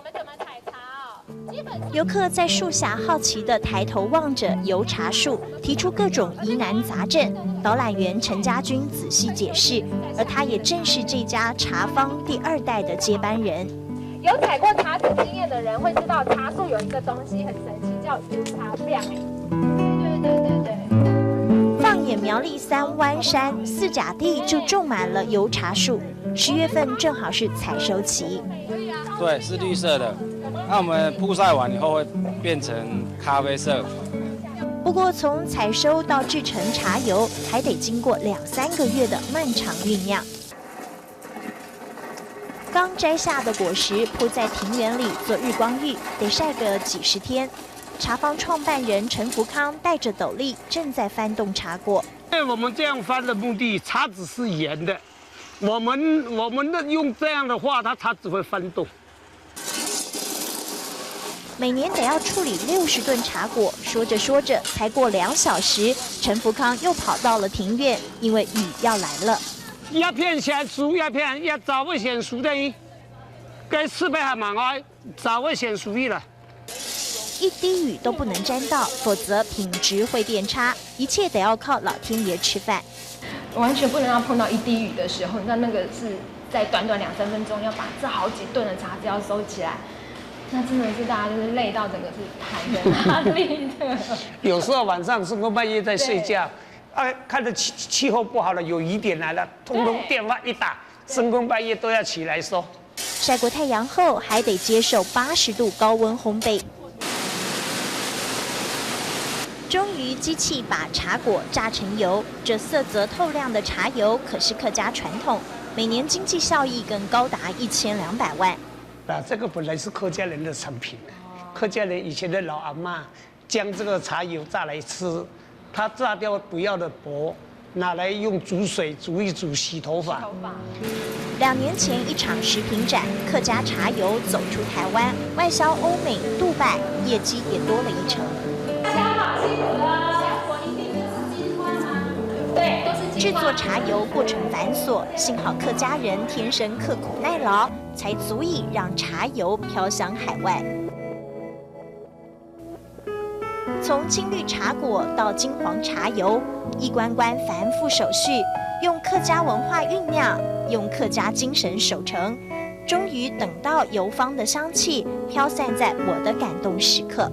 们怎么采茶哦。游客在树下好奇地抬头望着油茶树，提出各种疑难杂症。导览员陈家军仔细解释，而他也正是这家茶坊第2代的接班人。有采过茶籽经验的人会知道，茶树有一个东西很神奇，叫油茶酿。对。放眼苗栗3湾山4甲地就种满了油茶树，10月份正好是采收期。对，是绿色的。那我们曝晒完以后会变成咖啡色。不过从采收到制成茶油，还得经过2-3个月的漫长酝酿。刚摘下的果实铺在庭园里做日光浴，得晒个几10天。茶坊创办人陈福康带着斗笠，正在翻动茶果。我们这样翻的目的，茶籽是圆的，我们的用这样的话，它茶籽会翻动。每年得要处理60吨茶果，说着说着，才过2小时，陈福康又跑到了庭院，因为雨要来了。一片先熟，一片要早会先熟的，该吃呗还蛮爱，早会先熟了。一滴雨都不能沾到，否则品质会变差。一切得要靠老天爷吃饭，完全不能让碰到一滴雨的时候，那个是在短短2-3分钟要把这好几吨的茶籽要收起来。那真的是大家就是累到整个是瘫在那里的。有时候晚上深更半夜在睡觉，看着气候不好了，有雨点来了，通通电话一打，深更半夜都要起来收。晒过太阳后，还得接受80度高温烘焙。终于，机器把茶果榨成油，这色泽透亮的茶油可是客家传统，每年经济效益更高达1200万。这个本来是客家人的产品，客家人以前的老阿嬷将这个茶油榨来吃，他榨掉不要的薄，拿来用煮水煮一煮洗头发。2年前一场食品展，客家茶油走出台湾，外销欧美、杜拜，业绩也多了1成。制作茶油过程繁琐，幸好客家人天生刻苦耐劳，才足以让茶油飘香海外。从青绿茶果到金黄茶油，一关关繁复手续，用客家文化酝酿，用客家精神守成，终于等到油芳的香气飘散在我的感动时刻。